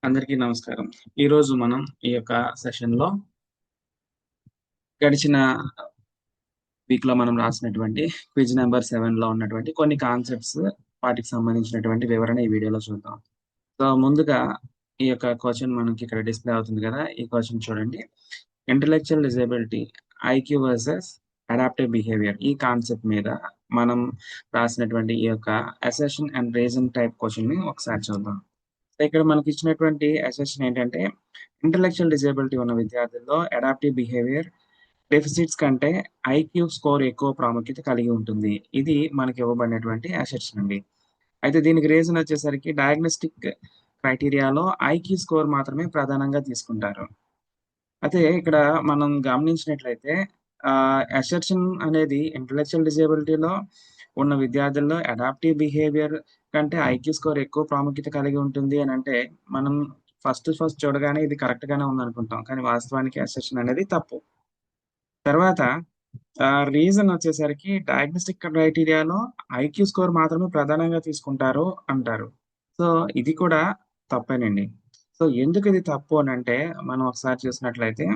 అందరికీ నమస్కారం. ఈరోజు మనం ఈ యొక్క సెషన్‌లో గడిచిన వీక్‌లో మనం రాసినటువంటి క్విజ్ నంబర్ 7లో ఉన్నటువంటి కొన్ని కాన్సెప్ట్స్ వాటికి సంబంధించినటువంటి వివరణ ఈ వీడియోలో చూద్దాం. సో, ముందుగా ఈ యొక్క క్వెషన్ మనకి ఇక్కడ డిస్‌ప్లే అవుతుంది కదా! ఈ క్వెషన్ చూడండి. Intellectual disability IQ versus adaptive behaviour ఈ కాన్సెప్ట్ మీద మనం రాసినటువంటి ఈ యొక్క అసర్షన్ అండ్ రీజన్ టైప్ క్వెషన్‌ని ఒకసారి చూద్దాం. ఇక్కడ మనకి ఇచ్చినటువంటి అసెషన్ ఏంటంటే ఇంటలెక్చువల్ డిజేబిలిటీ ఉన్న విద్యార్థుల్లో అడాప్టివ్ బిహేవియర్ డెఫిసిట్స్ కంటే ఐక్యూ స్కోర్ ఎక్కువ ప్రాముఖ్యత కలిగి ఉంటుంది. ఇది మనకి ఇవ్వబడినటువంటి అసెషన్ అండి. అయితే దీనికి రీజన్ వచ్చేసరికి డయాగ్నోస్టిక్ క్రైటీరియాలో ఐక్యూ స్కోర్ మాత్రమే ప్రధానంగా తీసుకుంటారు. అయితే ఇక్కడ మనం గమనించినట్లయితే అసెర్షన్ అనేది ఇంటలెక్చువల్ డిజేబిలిటీలో ఉన్న విద్యార్థుల్లో అడాప్టివ్ బిహేవియర్ కంటే ఐక్యూ స్కోర్ ఎక్కువ ప్రాముఖ్యత కలిగి ఉంటుంది అనంటే, మనం ఫస్ట్ చూడగానే ఇది కరెక్ట్ గానే ఉందనుకుంటాం. కానీ వాస్తవానికి అసెర్షన్ అనేది తప్పు. తర్వాత రీజన్ వచ్చేసరికి డయాగ్నోస్టిక్ క్రైటీరియాలో ఐక్యూ స్కోర్ మాత్రమే ప్రధానంగా తీసుకుంటారు అంటారు. సో, ఇది కూడా తప్పేనండి. సో, ఎందుకు ఇది తప్పు అనంటే, మనం ఒకసారి చూసినట్లయితే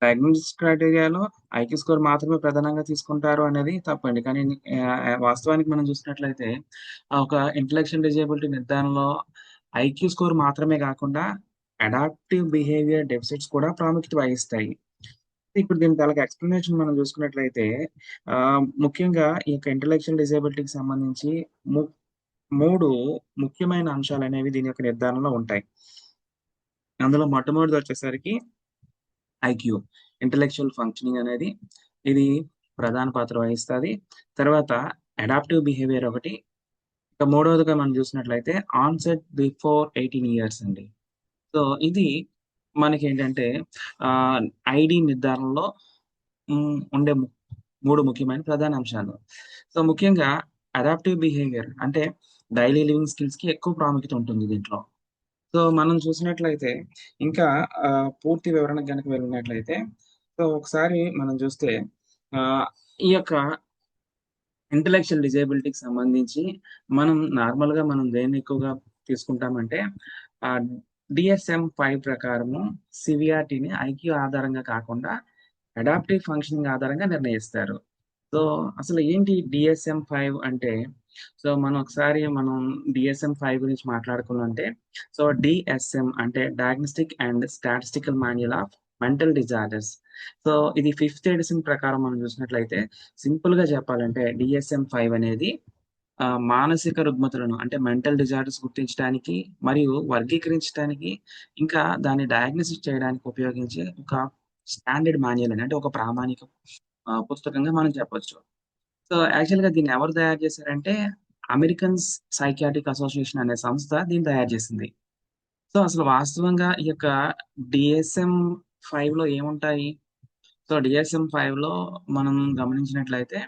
డయాగ్నోస్టిక్ క్రైటీరియాలో ఐక్యూ స్కోర్ మాత్రమే ప్రధానంగా తీసుకుంటారు అనేది తప్పండి. కానీ వాస్తవానికి మనం చూసినట్లయితే ఒక ఇంటలెక్చువల్ డిజేబిలిటీ నిర్ధారణలో ఐక్యూ స్కోర్ మాత్రమే కాకుండా అడాప్టివ్ బిహేవియర్ డెఫిసిట్స్ కూడా ప్రాముఖ్యత వహిస్తాయి. ఇప్పుడు దీని తాలూకా ఎక్స్‌ప్లనేషన్ మనం చూసుకున్నట్లయితే ముఖ్యంగా ఈ యొక్క ఇంటలెక్చువల్ డిజేబిలిటీకి సంబంధించి ము 3 ముఖ్యమైన అంశాలనేవి దీని యొక్క నిర్ధారణలో ఉంటాయి. అందులో మొట్టమొదటిదొచ్చేసరికి ఐక్యూ. ఇంటలెక్చువల్ ఫంక్షనింగ్ అనేది ఇది ప్రధాన పాత్ర వహిస్తది. తర్వాత అడాప్టివ్ బిహేవియర్ ఒకటి. ఇక మూడవదిగా మనం చూసినట్లయితే ఆన్‌సెట్ బిఫోర్ 18 ఇయర్స్ అండి. సో, ఇది మనకేంటంటే ఆహ్, ఐడీ నిర్ధారణలో ఉండే 3 ముఖ్యమైన ప్రధాన అంశాలు. సో, ముఖ్యంగా అడాప్టివ్ బిహేవియర్ అంటే డైలీ లివింగ్ స్కిల్స్‌కి ఎక్కువ ప్రాముఖ్యత ఉంటుంది దీంట్లో. సో, మనం చూసినట్లయితే ఇంకా పూర్తి వివరణకు గనక వెళ్ళినట్లయితే, సో, ఒకసారి మనం చూస్తే ఆహ్, ఈ యొక్క ఇంటలెక్చువల్ డిజేబిలిటీకి సంబంధించి మనం నార్మల్‌గా దేన్ని ఎక్కువగా తీసుకుంటామంటే ఆహ్, DSM-5 ప్రకారము సివియారిటీని ఐక్యూ ఆధారంగా కాకుండా అడాప్టివ్ ఫంక్షనింగ్ ఆధారంగా నిర్ణయిస్తారు. సో, అసలు ఏంటి DSM-5 అంటే, సో, మనం DSM-5 గురించి మాట్లాడుకోవాలంటే, సో, DSM అంటే diagnostic and statistical Manuel of mental disorders. So, ఇది ఫిఫ్త్ ఎడిషన్ ప్రకారం మనం చూసినట్లయితే సింపుల్‌గా చెప్పాలంటే DSM-5 అనేది మానసిక రుగ్మతలను అంటే మెంటల్ డిజార్డర్స్ గుర్తించడానికి మరియు వర్గీకరించడానికి, ఇంకా దాన్ని డయాగ్నోసిస్ చేయడానికి ఉపయోగించే ఒక స్టాండర్డ్ మాన్యువల్ అని అంటే ఒక ప్రామాణిక పుస్తకంగా మనం చెప్పొచ్చు. సో, యాక్చువల్‌గా దీన్ని ఎవరు తయారు చేశారంటే, అమెరికన్ సైకియాట్రిక్ అసోసియేషన్ అనే సంస్థ దీన్ని తయారు చేసింది. సో, అసలు వాస్తవంగా ఈ యొక్క DSM-5లో ఏముంటాయి? సో, DSM-5లో మనం గమనించినట్లయితే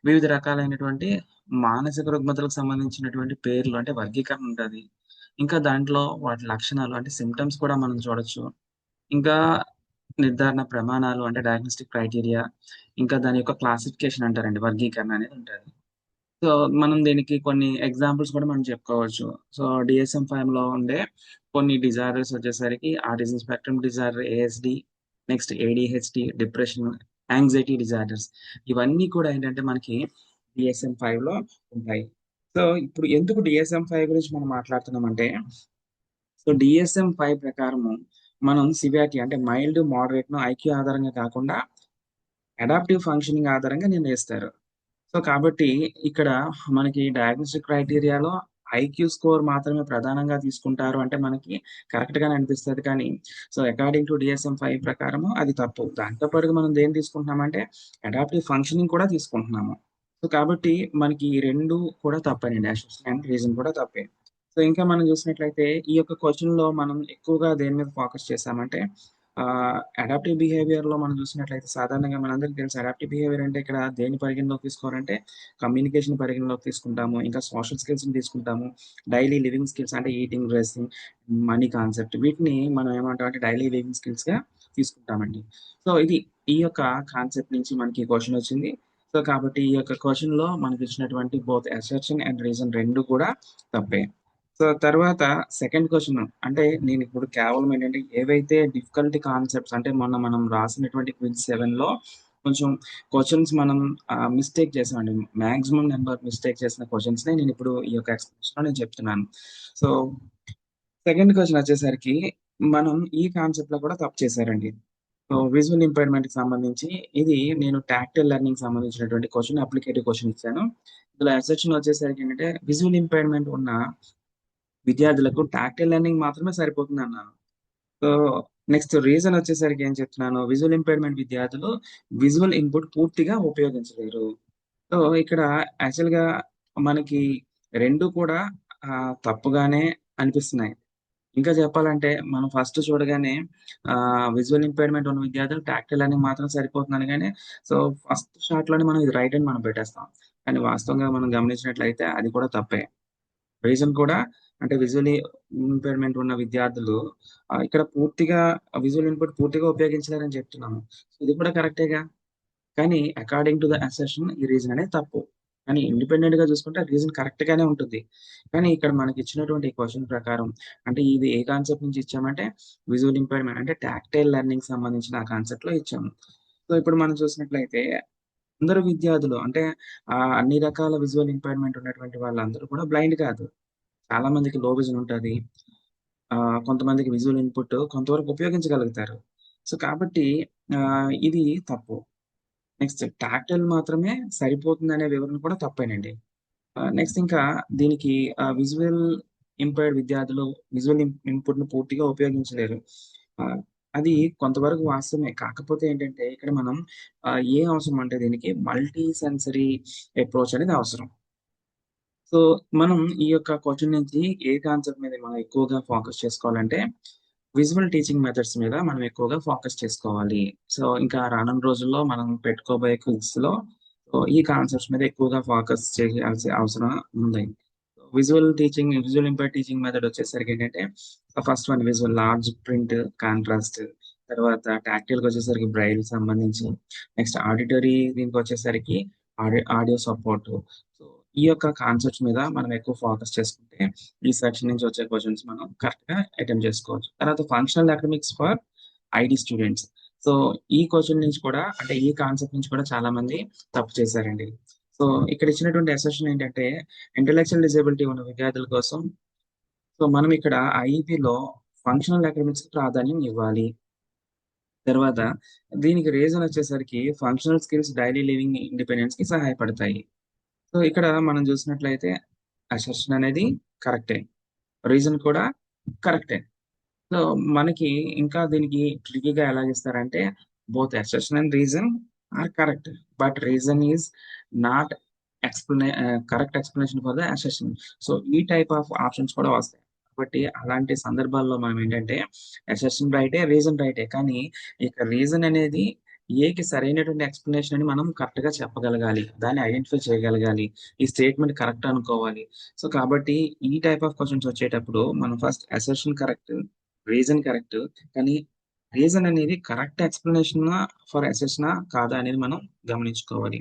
వివిధ రకాలైనటువంటి మానసిక రుగ్మతలకు సంబంధించినటువంటి పేర్లు అంటే వర్గీకరణ ఉంటది. ఇంకా దాంట్లో వాటి లక్షణాలు అంటే సింప్టమ్స్ కూడా మనం చూడొచ్చు. ఇంకా నిర్ధారణ ప్రమాణాలు అంటే డయాగ్నోస్టిక్ క్రైటీరియా, ఇంకా దాని యొక్క క్లాసిఫికేషన్ అంటారండి. వర్గీకరణ అనేది ఉంటది. సో, మనం దీనికి కొన్ని ఎగ్జాంపుల్స్ కూడా మనం చెప్పుకోవచ్చు. సో, DSM-5లో ఉండే కొన్ని డిజార్డర్స్ వచ్చేసరికి autism spectrum disorder, ASD, next ADHD, depression, anxiety disorders ఇవన్నీ కూడా ఏంటంటే మనకి DSM-5లో ఉంటాయి. సో, ఇప్పుడు ఎందుకు DSM-5 గురించి మనం మాట్లాడుతున్నామంటే, సో, DSM-5 ప్రకారము మనం సివియారిటీ అంటే మైల్డ్, మోడరేట్‌ను ఐక్యూ ఆధారంగా కాకుండా అడాప్టివ్ ఫంక్షనింగ్ ఆధారంగా నిర్ణయిస్తారు. సో, కాబట్టి ఇక్కడ మనకి డయాగ్నోస్టిక్ క్రైటీరియాలో ఐక్యూ స్కోర్ మాత్రమే ప్రధానంగా తీసుకుంటారు అంటే మనకి కరెక్ట్ గానే అనిపిస్తది. కానీ అకార్డింగ్ టు DSM-5 ప్రకారము అది తప్పు. దాంతో పాటుగా మనం దేన్ని తీసుకుంటున్నామంటే అడాప్టివ్ ఫంక్షనింగ్ కూడా తీసుకుంటున్నాము. సో, కాబట్టి మనకి ఈ 2 కూడా తప్పేనండి. అసెషన్ అండ్ రీజన్ కూడా తప్పే. సో, ఇంకా మనం చూసినట్లయితే ఈ యొక్క క్వెషన్‌లో మనం ఎక్కువగా దేని మీద ఫోకస్ చేశామంటే అడాప్టివ్ బిహేవియర్‌లో మనం చూసినట్లయితే సాధారణంగా మనందరికీ తెలుసు అడాప్టివ్ బిహేవియర్ అంటే ఇక్కడ దేన్ని పరిగణలోకి తీసుకోవాలంటే కమ్యూనికేషన్ పరిగణలోకి తీసుకుంటాము. ఇంకా సోషల్ స్కిల్స్‌ని తీసుకుంటాము. డైలీ లివింగ్ స్కిల్స్ అంటే ఈటింగ్, డ్రెస్సింగ్, మనీ కాన్సెప్ట్ వీటిని మనం ఏమంటామంటే డైలీ లివింగ్ స్కిల్స్‌గా తీసుకుంటామండి. సో, ఇది ఈ యొక్క కాన్సెప్ట్ నుంచి మనకి క్వెషన్ వచ్చింది. సో, కాబట్టి ఈ యొక్క క్వెషన్‌లో మనకిచ్చినటువంటి బోత్ అసర్షన్ అండ్ రీజన్ 2 కూడా తప్పే. సో తర్వాత సెకండ్ క్వెషన్ అంటే నేను ఇప్పుడు కేవలం ఏంటంటే ఏవైతే డిఫికల్టీ కాన్సెప్ట్స్ అంటే మొన్న మనం రాసినటువంటి క్విజ్ 7 లో కొంచెం క్వెషన్స్ మనం మిస్టేక్ చేసామండి. మాక్సిమం నెంబర్ మిస్టేక్ చేసిన క్వెషన్స్ ని నేను ఇప్పుడు ఈ యొక్క ఎక్స్ప్లెనేషన్ లో నేను చెప్తున్నాను. సో సెకండ్ క్వెషన్ వచ్చేసరికి మనం ఈ కాన్సెప్ట్ లో కూడా తప్పు చేశారండి. సో విజువల్ ఇంపైర్మెంట్ కి సంబంధించి ఇది నేను టాక్టైల్ లెర్నింగ్ సంబంధించినటువంటి క్వెషన్ అప్లికేటివ్ క్వెషన్ ఇచ్చాను. ఇందులో అసెప్షన్ వచ్చేసరికి ఏంటంటే విజువల్ ఇంపైర్మెంట్ ఉన్న విద్యార్థులకు టాక్టైల్ లెర్నింగ్ మాత్రమే సరిపోతుంది అన్నాను. సో నెక్స్ట్ రీజన్ వచ్చేసరికి ఏం చెప్తున్నాను, విజువల్ ఇంపైర్మెంట్ విద్యార్థులు విజువల్ ఇన్పుట్ పూర్తిగా ఉపయోగించలేరు. సో ఇక్కడ యాక్చువల్ గా మనకి రెండు కూడా తప్పుగానే అనిపిస్తున్నాయి. ఇంకా చెప్పాలంటే మనం ఫస్ట్ చూడగానే విజువల్ ఇంపైర్మెంట్ ఉన్న విద్యార్థులు టాక్టైల్ లెర్నింగ్ మాత్రం సరిపోతుందని కానీ సో ఫస్ట్ షాట్ లోనే మనం ఇది రైట్ అని మనం పెట్టేస్తాం. కానీ వాస్తవంగా మనం గమనించినట్లయితే అది కూడా తప్పే. రీజన్ కూడా అంటే విజువల్లీ ఇంపైర్మెంట్ ఉన్న విద్యార్థులు ఇక్కడ పూర్తిగా విజువల్ ఇన్పుట్ పూర్తిగా ఉపయోగించలేరని చెప్తున్నాము. ఇది కూడా కరెక్టేగా. కానీ అకార్డింగ్ టు ద అసెషన్ ఈ రీజన్ అనేది తప్పు. కానీ ఇండిపెండెంట్ గా చూసుకుంటే రీజన్ కరెక్ట్ గానే ఉంటుంది. కానీ ఇక్కడ మనకి ఇచ్చినటువంటి క్వెషన్ ప్రకారం అంటే ఇది ఏ కాన్సెప్ట్ నుంచి ఇచ్చామంటే విజువల్ ఇంపైర్మెంట్ అంటే టాక్టైల్ లెర్నింగ్ సంబంధించిన ఆ కాన్సెప్ట్ లో ఇచ్చాము. సో ఇప్పుడు మనం చూసినట్లయితే అందరు విద్యార్థులు అంటే అన్ని రకాల విజువల్ ఇంపైర్మెంట్ ఉన్నటువంటి వాళ్ళందరూ కూడా బ్లైండ్ కాదు. చాలా మందికి లో విజన్ ఉంటది. కొంతమందికి విజువల్ ఇన్పుట్ కొంతవరకు ఉపయోగించగలుగుతారు. సో కాబట్టి ఇది తప్పు. నెక్స్ట్ టాక్టైల్ మాత్రమే సరిపోతుందనే వివరణ కూడా తప్పేనండి. నెక్స్ట్ ఇంకా దీనికి విజువల్ ఇంపైర్డ్ విద్యార్థులు విజువల్ ఇన్పుట్‌ని పూర్తిగా ఉపయోగించలేరు. ఆహ్, అది కొంతవరకు వాస్తవమే. కాకపోతే ఏంటంటే ఇక్కడ మనం ఏం అవసరం అంటే దీనికి మల్టీ సెన్సరీ అప్రోచ్ అనేది అవసరం. సో, మనం ఈ యొక్క క్వెషన్ నుంచి ఏ కాన్సెప్ట్ మీద మనం ఎక్కువగా ఫోకస్ చేసుకోవాలంటే, విజువల్ టీచింగ్ మెథడ్స్ మీద మనం ఎక్కువగా ఫోకస్ చేసుకోవాలి. సో, ఇంకా రానున్న రోజుల్లో మనం పెట్టుకోబోయే క్విజ్‌లో ఈ కాన్సెప్ట్స్ మీద ఎక్కువగా ఫోకస్ చేయాల్సిన అవసరం ఉంది. విజువల్ ఇంపైర్డ్ టీచింగ్ మెథడ్ వచ్చేసరికి ఏంటంటే, first one visual large print, contrast తర్వాత టాక్టిల్‌కొచ్చేసరికి బ్రైల్ సంబంధించి, నెక్స్ట్ ఆడిటరీ దీనికొచ్చేసరికి ఆడియో సపోర్ట్. సో, ఈ యొక్క కాన్సెప్ట్స్ మీద మనం ఎక్కువ ఫోకస్ చేసుకుంటే, ఈ సెక్షన్ నుంచి వచ్చే క్వెషన్స్ మనం కరెక్ట్‌గా అటెంప్ట్ చేసుకోవచ్చు. తర్వాత functional academics for IT students. So, ఈ క్వెషన్ నుంచి కూడా అంటే ఈ కాన్సెప్ట్ నుంచి కూడా చాలా మంది తప్పు చేశారండి. సో, ఇక్కడ ఇచ్చినటువంటి అసర్షన్ ఏంటంటే, ఇంటలెక్చువల్ డిజబిలిటీ ఉన్న విద్యార్థుల కోసం సో, మనం ఇక్కడ ఐఈపీలో ఫంక్షనల్ అకాడమిక్స్‌కి ప్రాధాన్యం ఇవ్వాలి. తర్వాత దీనికి రీజన్ వచ్చేసరికి ఫంక్షనల్ స్కిల్స్ డైలీ లివింగ్ ఇండిపెండెన్స్‌కి సహాయపడతాయి. సో, ఇక్కడ మనం చూసినట్లయితే అసర్షన్ అనేది కరెక్టే. రీజన్ కూడా కరెక్టే. సో, మనకి ఇంకా దీనికి ట్రిక్కీగా ఎలాగిస్తారంటే both assertion and reason are correct. But reason is not correct explanation for the assertion. So, ఈ టైప్ ఆఫ్ ఆప్షన్స్ కూడా వస్తాయి. కాబట్టి అలాంటి సందర్భాల్లో మనం ఏంటంటే అసర్షన్ రైటే, రీజన్ రైటే. కానీ ఇక రీజన్ అనేది ఏకి సరైనటువంటి ఎక్స్‌ప్లనేషన్ అని మనం కరెక్ట్‌గా చెప్పగలగాలి. దాన్ని ఐడెంటిఫై చేయగలగాలి. ఈ స్టేట్‌మెంట్ కరెక్ట్ అనుకోవాలి. సో, కాబట్టి ఈ టైప్ ఆఫ్ క్వెషన్స్ వచ్చేటప్పుడు మనం first assertion correct, reason correct. కానీ రీజన్ అనేది కరెక్ట్ ఎక్స్‌ప్లనేషనా ఫర్ అసెషనా కాదా అనేది మనం గమనించుకోవాలి.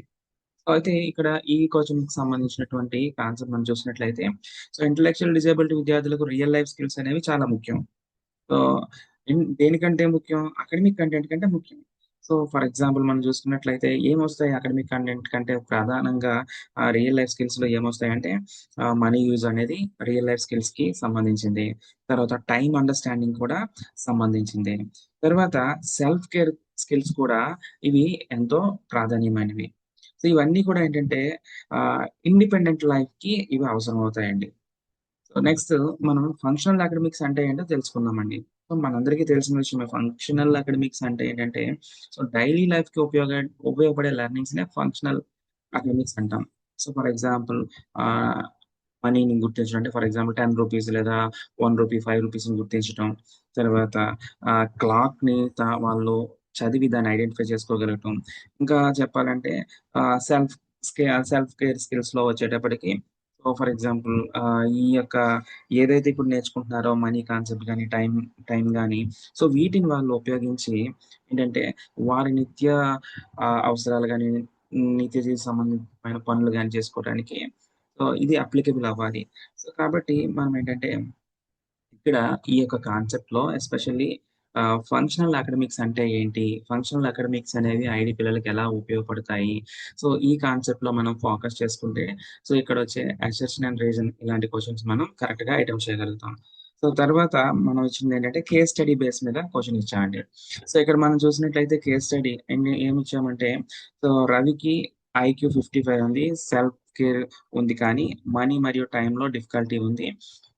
సో, అయితే ఇక్కడ ఈ కోచింగ్‌కి సంబంధించినటువంటి కాన్సెప్ట్ మనం చూసినట్లయితే సో, ఇంటలెక్చువల్ డిజేబిలిటీ విద్యార్థులకు రియల్ లైఫ్ స్కిల్స్ అనేవి చాలా ముఖ్యం. సో, దేనికంటే ముఖ్యం? అకాడమిక్ కంటెంట్ కంటే ముఖ్యం. సో, ఫర్ ఎగ్జాంపుల్ మనం చూసుకున్నట్లయితే ఏమొస్తాయి అకాడమిక్ కంటెంట్ కంటే ప్రధానంగా రియల్ లైఫ్ స్కిల్స్‌లో ఏమొస్తాయంటే మనీ యూజ్ అనేది రియల్ లైఫ్ స్కిల్స్‌కి సంబంధించింది. తర్వాత టైమ్ అండర్‌స్టాండింగ్ కూడా సంబంధించింది. తర్వాత సెల్ఫ్ కేర్ స్కిల్స్ కూడా ఇవి ఎంతో ప్రాధాన్యమైనవి. సో, ఇవన్నీ కూడా ఏంటంటే ఇండిపెండెంట్ లైఫ్‌కి ఇవి అవసరం అవుతాయండి. సో, నెక్స్ట్ మనం ఫంక్షనల్ అకాడమిక్స్ అంటే ఏంటో తెలుసుకుందామండి. సో, మనందరికీ తెలిసిన విషయమే ఫంక్షనల్ అకాడమిక్స్ అంటే ఏంటంటే, సో, డైలీ లైఫ్‌కి ఉపయోగపడే లెర్నింగ్స్‌నే ఫంక్షనల్ అకాడమిక్స్ అంటాం. సో, ఫర్ ఎగ్జాంపుల్ ఆహ్, మనీని గుర్తించడం అంటే ఫర్ ఎగ్జాంపుల్ రూ. 10 లేదా రూ. 1, రూ. 5ని గుర్తించటం. తర్వాత క్లాక్‌ని వాళ్ళు చదివి దాన్ని ఐడెంటిఫై చేసుకోగలగటం. ఇంకా చెప్పాలంటే సెల్ఫ్ సెల్ఫ్ కేర్ స్కిల్స్‌లో వచ్చేటప్పటికి సో, ఫర్ ఎగ్జాంపుల్ ఈ యొక్క ఏదైతే ఇప్పుడు నేర్చుకుంటున్నారో మనీ కాన్సెప్ట్ గాని, టైం గాని సో, వీటిని వాళ్ళు ఉపయోగించి ఏంటంటే వారి నిత్య అవసరాలు గాని, నిత్య జీవిత సంబంధితమైన పనులు గాని చేసుకోవడానికి సో, ఇది అప్లికబుల్ అవ్వాలి. సో, కాబట్టి మనం ఏంటంటే ఇక్కడ ఈ యొక్క కాన్సెప్ట్‌లో ఎస్పెషల్లీ ఫంక్షనల్ అకాడమిక్స్ అంటే ఏంటి? ఫంక్షనల్ అకాడమిక్స్ అనేవి ఐడీ పిల్లలకి ఎలా ఉపయోగపడతాయి? సో, ఈ కాన్సెప్ట్‌లో మనం ఫోకస్ చేసుకుంటే, సో, ఇక్కడొచ్చే అసెర్షన్ అండ్ రీజన్ ఇలాంటి క్వెషన్స్ మనం కరెక్ట్‌గా అటెంప్ట్ చేయగలుగుతాం. సో, తర్వాత మనం ఇచ్చిందేంటంటే కేస్ స్టడీ బేస్ మీద క్వెషన్ ఇచ్చామండి. సో, ఇక్కడ మనం చూసినట్లయితే కేస్ స్టడీ ఏమిచ్చామంటే, సో, రవికి ఐక్యూ 55 ఉంది. సెల్ఫ్ కేర్ ఉంది కానీ మనీ మరియు టైమ్‌లో డిఫికల్టీ ఉంది.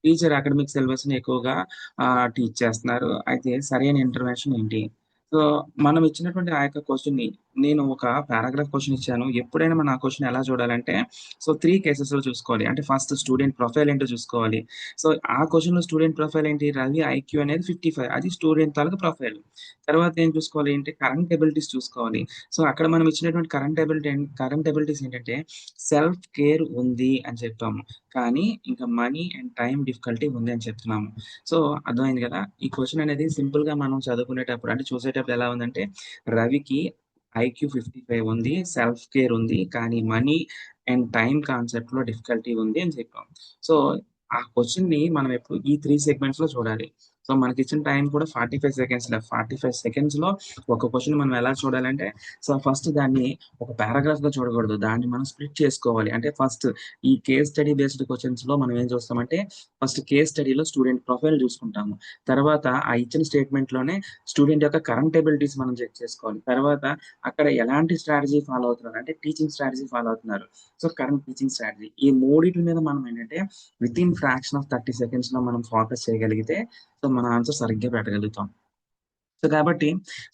టీచర్ అకాడమిక్ సిలబస్‌ని ఎక్కువగా టీచ్ చేస్తున్నారు. అయితే సరైన ఇంటర్వెన్షన్ ఏంటి? సో, మనం ఇచ్చినటువంటి ఆ యొక్క క్వెషన్‌ని నేను ఒక పారాగ్రాఫ్ క్వెషన్ ఇచ్చాను. ఎప్పుడైనా మనం ఆ క్వెషన్ ఎలా చూడాలంటే, సో, 3 కేసెస్‌లో చూసుకోవాలి. అంటే ఫస్ట్ స్టూడెంట్ ప్రొఫైల్ ఏంటో చూసుకోవాలి. సో, ఆ క్వెషన్‌లో స్టూడెంట్ ప్రొఫైల్ ఏంటి? రవి ఐక్యూ అనేది 55 అది స్టూడెంట్ తాలూకు ప్రొఫైల్. తర్వాత ఏం చూసుకోవాలి ఏంటి? కరెంట్ ఎబిలిటీస్ చూసుకోవాలి. సో, అక్కడ మనం ఇచ్చినటువంటి కరెంట్ ఎబిలిటీస్ ఏంటంటే, సెల్ఫ్ కేర్ ఉంది అని చెప్పాము. కానీ ఇంకా మనీ అండ్ టైమ్ డిఫికల్టీ ఉంది అని చెప్తున్నాము. సో, అర్థమైంది గదా! ఈ క్వెషన్ అనేది సింపుల్‌గా మనం చదువుకునేటప్పుడు అంటే చూసేటప్పుడు ఎలా ఉందంటే, రవికి ఐక్యూ 55 ఉంది. సెల్ఫ్ కేర్ ఉంది. కానీ మనీ అండ్ టైమ్ కాన్సెప్ట్‌లో డిఫికల్టీ ఉంది అని చెప్పాం. సో, ఆ క్వెషన్‌ని మనం ఎప్పుడు ఈ 3 సెగ్మెంట్స్‌లో చూడాలి. సో, మనకిచ్చిన టైమ్ కూడా 45 సెకండ్స్‌లే. 45 సెకండ్స్‌లో ఒక క్వెషన్ మనం ఎలా చూడాలంటే, సో, ఫస్ట్ దాన్ని ఒక పారాగ్రాఫ్‌గా చూడకూడదు. దాన్ని మనం స్ప్లిట్ చేసుకోవాలి. అంటే ఫస్ట్ ఈ కేస్ స్టడీ బేస్డ్ క్వెషన్స్‌లో మనం ఏం చూస్తామంటే, ఫస్ట్ కేస్ స్టడీలో స్టూడెంట్ ప్రొఫైల్ చూసుకుంటాము. తర్వాత ఆ ఇచ్చిన స్టేట్మెంట్‌లోనే స్టూడెంట్ యొక్క కరెంట్ ఎబిలిటీస్ మనం చెక్ చేసుకోవాలి. తర్వాత అక్కడ ఎలాంటి స్ట్రాటజీ ఫాలో అవుతున్నారు అంటే టీచింగ్ స్ట్రాటజీ ఫాలో అవుతున్నారు. So, current teaching strategy. ఈ మూడిట్ల మీద మనం ఏంటంటే వితిన్ ఫ్రాక్షన్ ఆఫ్ 30 సెకండ్స్‌లో మనం ఫోకస్ చేయగలిగితే సో, మన ఆన్సర్ సరిగ్గా పెట్టగలుగుతాం. సో, కాబట్టి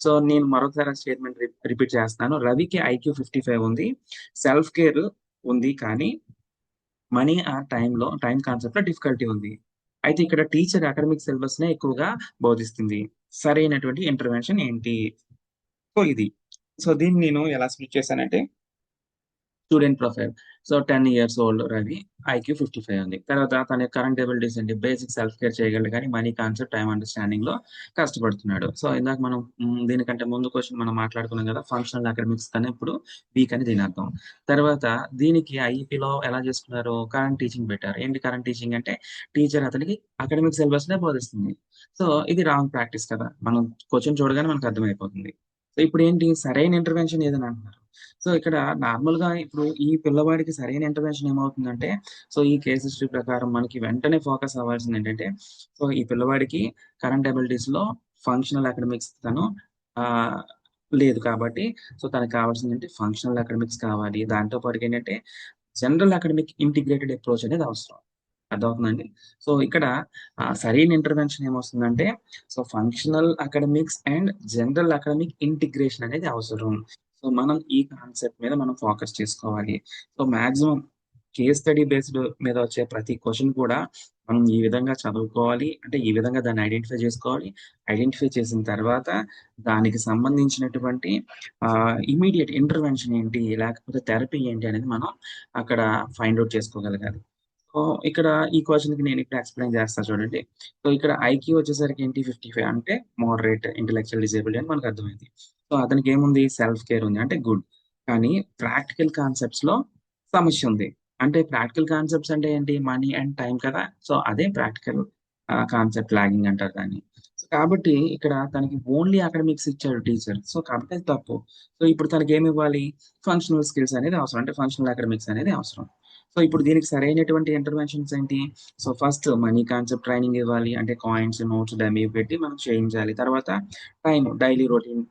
సో, నేను మరొకసారి ఆ స్టేట్మెంట్ రిపీట్ చేస్తున్నాను. రవికి ఐక్యూ 55 ఉంది. సెల్ఫ్ కేర్ ఉంది. కానీ మనీ టైమ్ కాన్సెప్ట్‌లో డిఫికల్టీ ఉంది. అయితే ఇక్కడ టీచర్ అకాడమిక్ సిలబస్‌నే ఎక్కువగా బోధిస్తుంది. సరైనటువంటి ఇంటర్వెన్షన్ ఏంటి? సో, ఇది. సో, దీన్ని నేను ఎలా స్ప్లిట్ చేశానంటే student profile. So, 10 years old Ravi. IQ 55 ఉంది. తర్వాత తన కరెంట్ ఎబిలిటీస్ ఏంటి? బేసిక్ సెల్ఫ్ కేర్ చేయగలడు గానీ, మనీ కాన్సెప్ట్, టైమ్ అండర్‌స్టాండింగ్‌లో కష్టపడుతున్నాడు. సో, ఇందాక మనం దీనికంటే ముందు క్వెషన్ మనం మాట్లాడుకున్నాం గదా! ఫంక్షనల్ అకాడమిక్స్ కన్నా ఇప్పుడు వీక్ అని దీని అర్థం. తర్వాత దీనికి ఐఈపీలో ఎలా చేసుకున్నారు? కరెంట్ టీచింగ్ పెట్టారు. ఏంటి కరెంట్ టీచింగ్ అంటే, టీచర్ అతనికి అకాడమిక్ సిలబస్‌నే బోధిస్తుంది. సో, ఇది రాంగ్ ప్రాక్టీస్ కదా! మనం క్వెషన్ చూడగానే మనకు అర్థమైపోతుంది. సో, ఇప్పుడేంటి సరైన ఇంటర్వెన్షన్ ఏదని అంటున్నారు. సో, ఇక్కడ నార్మల్‌గా ఇప్పుడు ఈ పిల్లవాడికి సరైన ఇంటర్వెన్షన్ ఏమవుతుందంటే, సో, ఈ కేస్ హిస్టరీ ప్రకారం మనకి వెంటనే ఫోకస్ అవ్వాల్సిందేంటంటే, సో, ఈ పిల్లవాడికి కరెంట్ అబిలిటీస్‌లో ఫంక్షనల్ అకాడమిక్స్ తను ఆహ్, లేదు కాబట్టి, సో, తనకు కావాల్సిందేంటి ఫంక్షనల్ అకాడమిక్స్ కావాలి. దాంతో పాటుగా జనరల్ అకాడమిక్ ఇంటిగ్రేటెడ్ అప్రోచ్ అనేది అవసరం. అర్థమవుతుందండి? సో, ఇక్కడ సరైన ఇంటర్వెన్షన్ ఏమొస్తుందంటే, so, functional academics and general academic integration అనేది అవసరం. సో, మనం ఈ కాన్సెప్ట్ మీద మనం ఫోకస్ చేసుకోవాలి. So, maximum case study based మీద వచ్చే ప్రతి క్వెషన్ కూడా మనం ఈ విధంగా చదువుకోవాలి. అంటే ఈ విధంగా దాన్ని ఐడెంటిఫై చేసుకోవాలి. ఐడెంటిఫై చేసిన తర్వాత దానికి సంబంధించినటువంటి ఇమ్మీడియేట్ ఇంటర్వెన్షన్ ఏంటి? లేకపోతే థెరపీ ఏంటి? అనేది మనం అక్కడ ఫైండ్ ఔట్ చేసుకోగలగాలి. సో, ఇక్కడ ఈ క్వెషన్‌కి నేనిప్పుడు ఎక్స్‌ప్లెయిన్ చేస్తా చూడండి. సో, ఇక్కడ ఐక్యూ వచ్చేసరికి ఏంటి 55 అంటే మోడరేట్ ఇంటలెక్చువల్ డిజేబుల్డ్ అని మనకర్థమైంది. సో, అతనికేముంది సెల్ఫ్ కేర్ ఉంది. అంటే గుడ్. కానీ ప్రాక్టికల్ కాన్సెప్ట్స్‌లో సమస్యుంది. అంటే ప్రాక్టికల్ కాన్సెప్ట్స్ అంటే ఏంటి? మనీ అండ్ టైమ్ కదా! సో, అదే ప్రాక్టికల్ కాన్సెప్ట్ లాగింగ్ అంటారు దాన్ని. సో, కాబట్టి ఇక్కడ తనకి ఓన్లీ అకాడమిక్స్ ఇచ్చాడు టీచర్. సో, కాబట్టి అది తప్పు. సో, ఇప్పుడు తనకేమివ్వాలి? ఫంక్షనల్ స్కిల్స్ అనేది అవసరం. అంటే ఫంక్షనల్ అకాడమిక్స్ అనేది అవసరం. సో, ఇప్పుడు దీనికి సరైనటువంటి ఇంటర్వెన్షన్స్ ఏంటి? So, first money concept training ఇవ్వాలి. అంటే కాయిన్స్, నోట్స్ డమ్మీ పెట్టి మనం చేయించాలి. తర్వాత డైలీ రొటీన్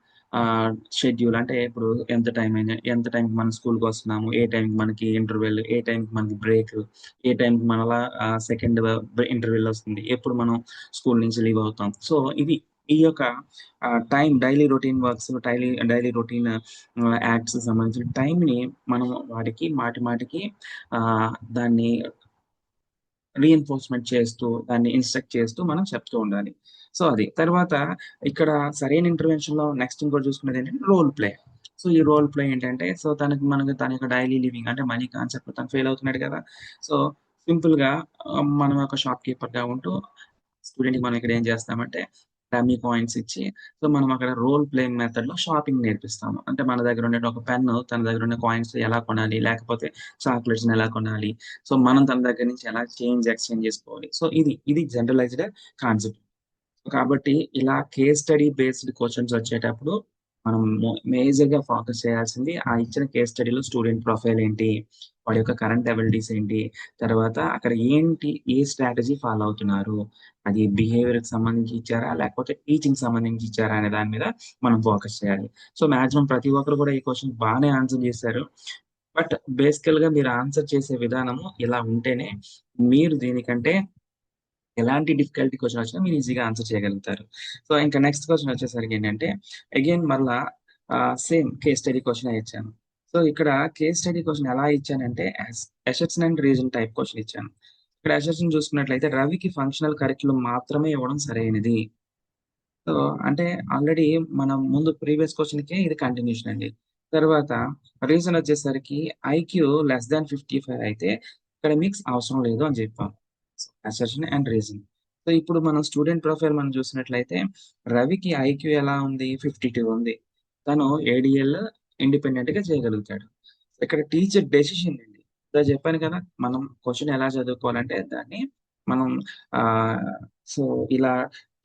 షెడ్యూల్ అంటే ఇప్పుడు ఎంత టైంకి మనం స్కూలుకొస్తున్నాము, ఏ టైంకి మనకి ఇంటర్వెల్, ఏ టైంకి మనకి బ్రేక్, ఏ టైంకి మనలా సెకండ్ ఇంటర్వెల్ ఒస్తుంది, ఎప్పుడు మనం స్కూలు నుంచి లీవ్ అవుతాం. సో, ఈ యొక్క daily routine works, daily routine యాక్ట్స్‌కి సంబంధించిన టైంని మనం వాడికి మాటి మాటికి దాన్ని రీఇన్ఫోర్స్‌మెంట్ చేస్తూ, దాన్ని ఇన్‌స్ట్రక్ట్ చేస్తూ మనం చెప్తూ ఉండాలి. సో, అది. తర్వాత ఇక్కడ సరైన ఇంటర్వెన్షన్‌లో నెక్స్ట్ ఇంకోటి చూసుకునేదేంటంటే రోల్ ప్లే. సో, ఈ రోల్ ప్లే ఏంటంటే, సో, మనకు తన యొక్క డైలీ లివింగ్ అంటే మనీ కాన్సెప్ట్‌లో తను ఫెయిల్ అవుతున్నాడు కదా! సో, సింపుల్‌గా మనం ఒక షాప్ కీపర్‌గా ఉంటూ స్టూడెంట్‌కి మనం ఇక్కడ ఏం చేస్తామంటే డమ్మీ కాయిన్స్ ఇచ్చి, సో, మనం అక్కడ రోల్ ప్లేయింగ్ మెథడ్‌లో షాపింగ్ నేర్పిస్తాము. అంటే మన దగ్గర ఉండే ఒక పెన్ను, తన దగ్గర ఉన్న కాయిన్స్ ఎలా కొనాలి, లేకపోతే చాక్లెట్స్‌ని ఎలా కొనాలి, సో, మనం తన దగ్గర నుంచి ఎలా ఎక్స్‌చేంజ్ చేసుకోవాలి. సో, ఇది జనరలైజ్డ్ కాన్సెప్ట్. కాబట్టి ఇలా కేస్ స్టడీ బేస్డ్ క్వెషన్స్ వచ్చేటప్పుడు మనం మేజర్‌గా ఫోకస్ చేయాల్సింది ఆ ఇచ్చిన కేస్ స్టడీలో స్టూడెంట్ ప్రొఫైల్ ఏంటి? వాడి యొక్క కరెంట్ అబిలిటీస్ ఏంటి? తర్వాత అక్కడ ఏ స్ట్రాటజీ ఫాలో అవుతున్నారు? అది బిహేవియర్‌కి సంబంధించి ఇచ్చారా? లేకపోతే టీచింగ్‌కి సంబంధించి ఇచ్చారా? అనే దాని మీద మనం ఫోకస్ చేయాలి. సో, మాక్సిమం ప్రతి ఒక్కరు కూడా ఈ క్వెషన్ బానే ఆన్సర్ చేశారు. బట్ బేసికల్‌గా మీరు ఆన్సర్ చేసే విధానము ఇలా ఉంటేనే మీరు దీనికంటే ఎలాంటి డిఫికల్టీ క్వెషన్ వచ్చినా మీరు ఈజీగా ఆన్సర్ చేయగలుగుతారు. సో, ఇంకా నెక్స్ట్ క్వెషన్ వచ్చేసరికి ఏంటంటే, అగైన్ మళ్ళా సేమ్ కేస్ స్టడీ క్వెషనే ఇచ్చాను. సో, ఇక్కడ కేస్ స్టడీ క్వెషన్ ఎలా ఇచ్చానంటే assertion and reason type question ఇచ్చాను. ఇక్కడ అసెర్షన్ చూసుకున్నట్లయితే రవికి ఫంక్షనల్ కరిక్యులమ్ మాత్రమే ఇవ్వడం సరైనది. సో, అంటే ఆల్రెడీ మనం ముందు ప్రీవియస్ క్వెషన్‌కే ఇది కంటిన్యూషన్ అండి. తర్వాత రీజన్ వచ్చేసరికి ఐక్యూ లెస్ థాన్ 55 అయితే అకాడెమిక్స్ అవసరం లేదు అని చెప్పాం. Assertion and reason. సో, ఇప్పుడు మనం స్టూడెంట్ ప్రొఫైల్ మనం చూసినట్లయితే రవికి ఐక్యూ ఎలా ఉంది? 52 ఉంది. తను ఏడీఎల్ ఇండిపెండెంట్‌గా చేయగలుగుతాడు. ఇక్కడ టీచర్ డెసిషన్ అండి. చెప్పాను కదా! మనం క్వెషన్ ఎలా చదువుకోవాలంటే దాన్ని మనం ఆహ్, సో, ఇలా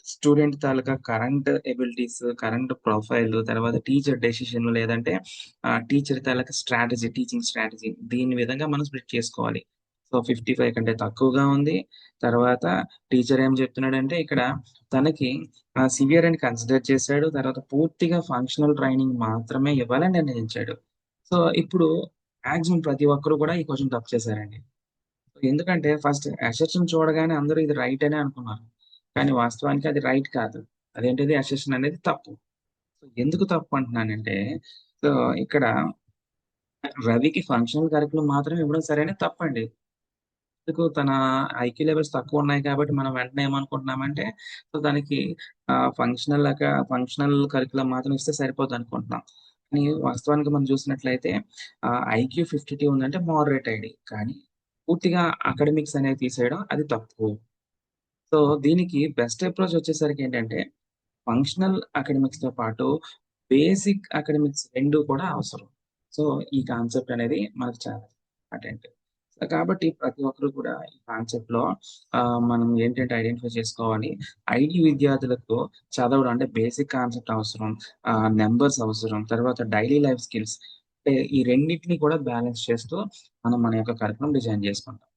స్టూడెంట్ తాలూకా కరెంట్ ఎబిలిటీస్, కరెంట్ ప్రొఫైల్, తర్వాత టీచర్ డెసిషన్ లేదంటే టీచర్ తాలూకా స్ట్రాటజీ, టీచింగ్ స్ట్రాటజీ దీని విధంగా మనం స్ప్లిట్ చేసుకోవాలి. సో, 55 కంటే తక్కువగా ఉంది. తర్వాత టీచర్ ఏం చెప్తున్నాడంటే ఇక్కడ తనకి సివియర్ అని కన్సిడర్ చేసాడు. తర్వాత పూర్తిగా ఫంక్షనల్ ట్రైనింగ్ మాత్రమే ఇవ్వాలని నిర్ణయించాడు. సో, ఇప్పుడు మాక్సిమం ప్రతి ఒక్కరు కూడా ఈ క్వెషన్ తప్పు చేశారండి. ఎందుకంటే ఫస్ట్ అసెర్షన్ చూడగానే అందరూ ఇది రైట్ అనే అనుకున్నారు. కానీ వాస్తవానికి అది రైట్ కాదు. అదేంటిది అసెర్షన్ అనేది తప్పు. సో, ఎందుకు తప్పు అంటున్నానంటే, సో, ఇక్కడ రవికి ఫంక్షనల్ కరిక్యులమ్ మాత్రమే ఇవ్వడం సరైనది తప్పండి. ఎందుకు తన ఐక్యూ లెవెల్స్ తక్కువున్నాయి కాబట్టి మనం వెంటనే ఏమనుకుంటున్నామంటే, సో, తనకి ఫంక్షనల్ కరిక్యులమ్ మాత్రం ఇస్తే సరిపోద్దనుకుంటున్నాం. కానీ వాస్తవానికి మనం చూసినట్లయితే ఐక్యూ 52 ఉందంటే మోడరేట్ ఐడీ. కానీ పూర్తిగా అకాడమిక్స్ అనేవి తీసేయడం అది తప్పు. సో, దీనికి బెస్ట్ అప్రోచ్ వచ్చేసరికేంటంటే, ఫంక్షనల్ అకాడమిక్స్‌తో పాటు బేసిక్ అకాడమిక్స్ 2 కూడా అవసరం. సో, ఈ కాన్సెప్ట్ అనేది మనకు చాలా ఇంపార్టెంట్. సో, కాబట్టి ప్రతి ఒక్కరు కూడా ఈ కాన్సెప్ట్‌లో మనం ఏంటంటే ఐడెంటిఫై చేసుకోవాలి. ఐటీ విద్యార్థులకు చదవడం అంటే బేసిక్ కాన్సెప్ట్ అవసరం. నంబర్స్ అవసరం. తర్వాత డైలీ లైఫ్ స్కిల్స్ అంటే ఈ రెండిటిని కూడా బ్యాలెన్స్ చేస్తూ మనం మన యొక్క కరికులం డిజైన్ చేసుకుంటాం.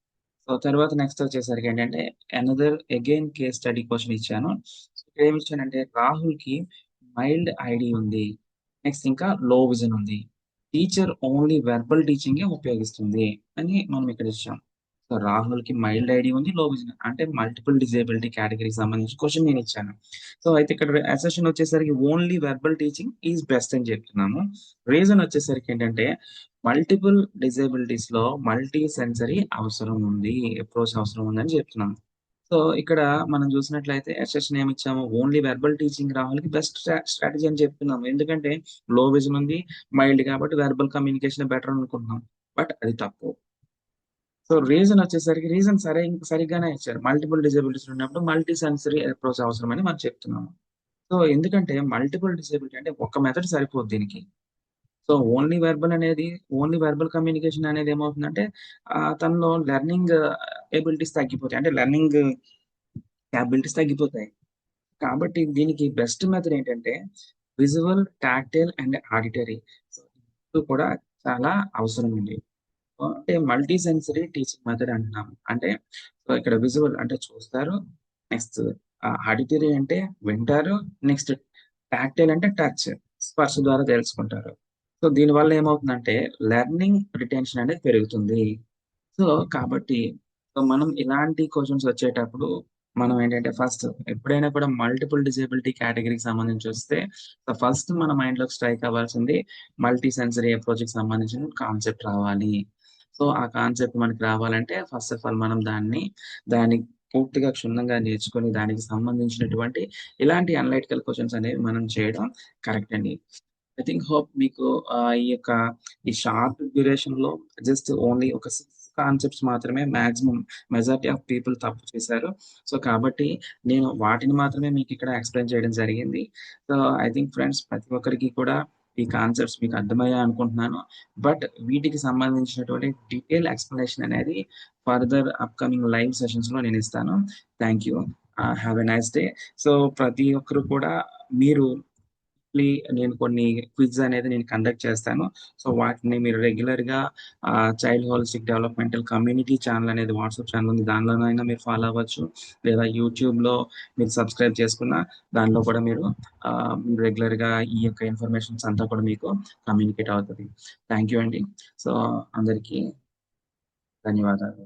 సో, తర్వాత నెక్స్ట్ వచ్చేసరికేంటంటే, another again case study question ఇచ్చాను. ఇక్కడేమిచ్చానంటే, రాహుల్‌కి మైల్డ్ ఐడీ ఉంది. నెక్స్ట్ ఇంకా లో విజన్ ఉంది. టీచర్ ఓన్లీ వెర్బల్ టీచింగే ఉపయోగిస్తుంది అని మనం ఇక్కడ ఇచ్చాం. సో, రాహుల్‌కి మైల్డ్ ఐడీ ఉంది. లో విజన్ అంటే మల్టిపుల్ డిజేబిలిటీ కేటగరీకి సంబంధించి క్వెషన్ నేనిచ్చాను. సో, అయితే ఇక్కడ అసెర్షన్ వచ్చేసరికి only verbal teaching is best అని చెప్తున్నాము. రీజన్ వచ్చేసరికేంటంటే మల్టిపుల్ డిజేబిలిటీస్‌లో మల్టీ సెన్సరీ అవసరం ఉంది. అప్రోచ్ అవసరం ఉందని చెప్తున్నాను. సో, ఇక్కడ మనం చూసినట్లయితే అసెషన్ ఏమిచ్చాము? ఓన్లీ వెర్బల్ టీచింగ్ రావాళ్ళకి బెస్ట్ స్ట్రాటజీ అని చెప్తున్నాము. ఎందుకంటే లో విజన్ ఉంది, మైల్డ్ కాబట్టి వెర్బల్ కమ్యూనికేషనే బెటర్ అనుకుంటున్నాం. బట్ అది తప్పు. సో, రీజన్ వచ్చేసరికి రీజన్ సరిగ్గానే ఇచ్చారు. మల్టిపుల్ డిజేబిలిటీస్ ఉన్నప్పుడు మల్టీ సెన్సరీ అప్రోచ్ అవసరమని మనం చెప్తున్నాము. సో, ఎందుకంటే మల్టిపుల్ డిజేబిలిటీ అంటే ఒక్క మెథడ్ సరిపోదు దీనికి. సో, ఓన్లీ వెర్బల్ కమ్యూనికేషన్ అనేది ఏమవుతుందంటే తనలో లెర్నింగ్ ఎబిలిటీస్ తగ్గిపోతాయి. అంటే లెర్నింగ్ క్యాపబిలిటీస్ తగ్గిపోతాయి. కాబట్టి దీనికి బెస్ట్ మెథడ్ ఏంటంటే visual, tactile and auditory. So, ఇవి కూడా చాలా అవసరమండి. అంటే మల్టీ సెన్సరీ టీచింగ్ మెథడ్ అంటున్నాము. అంటే సో, ఇక్కడ విజువల్ అంటే చూస్తారు. నెక్స్ట్ ఆడిటరీ అంటే వింటారు. నెక్స్ట్ టాక్టైల్ అంటే టచ్, స్పర్శ ద్వారా తెలుసుకుంటారు. సో, దీనివల్ల ఏమవుతుందంటే లెర్నింగ్ రిటెన్షన్ అనేది పెరుగుతుంది. సో, కాబట్టి మనం ఇలాంటి క్వెషన్స్ వచ్చేటప్పుడు మనం ఏంటంటే ఫస్ట్ ఎప్పుడైనా కూడా మల్టిపుల్ డిజేబిలిటీ కేటగరీకి సంబంధించొస్తే ఫస్ట్ మన మైండ్‌లోకి స్ట్రైక్ అవ్వాల్సింది మల్టీ సెన్సరీ అప్రోచ్‌కి సంబంధించిన కాన్సెప్ట్ రావాలి. సో, ఆ కాన్సెప్ట్ మనకి రావాలంటే ఫస్ట్ ఆఫ్ ఆల్ మనం దాన్ని పూర్తిగా క్షుణ్ణంగా నేర్చుకొని దానికి సంబంధించినటువంటి ఇలాంటి అనలైటికల్ క్వెషన్స్ అనేవి మనం చేయడం కరెక్ట్ అండి. ఐ థింక్ హోప్ మీకు ఈ షార్ట్ డ్యూరేషన్‌లో జస్ట్ ఓన్లీ ఒక 6 కాన్సెప్ట్స్ మాత్రమే మాక్సిమం మెజారిటీ ఆఫ్ పీపుల్ తప్పు చేశారు. సో, కాబట్టి నేను వాటిని మాత్రమే మీకిక్కడ ఎక్స్‌ప్లెయిన్ చేయడం జరిగింది. సో, ఐ థింక్ ఫ్రెండ్స్ ప్రతి ఒక్కరికి కూడా ఈ కాన్సెప్ట్స్ మీకు అర్థమయ్యాయి అనుకుంటున్నాను. బట్ వీటికి సంబంధించినటువంటి డీటెయిల్ ఎక్స్‌ప్లనేషన్ అనేది ఫర్దర్ అప్‌కమింగ్ లైవ్ సెషన్స్‌లో నేనిస్తాను. Thank you. Have a nice day. So, ప్రతి ఒక్కరు కూడా మీరు వీక్లీ నేను కొన్ని క్విజ్ అనేది నేను కండక్ట్ చేస్తాను. సో, వాటిని మీరు రెగ్యులర్‌గా child holistic developmental community channel అనేది వాట్సాప్ ఛానెల్ ఉంది. దానిలోనైనా మీరు ఫాలో అవ్వచ్చు. లేదా యూట్యూబ్‌లో మీరు సబ్స్క్రైబ్ చేసుకున్న దానిలో కూడా మీరు రెగ్యులర్‌గా ఈ యొక్క ఇన్ఫర్మేషన్స్ అంతా కూడా మీకు కమ్యూనికేట్ అవుతది. థాంక్ యూ అండి. సో, అందరికీ ధన్యవాదాలు.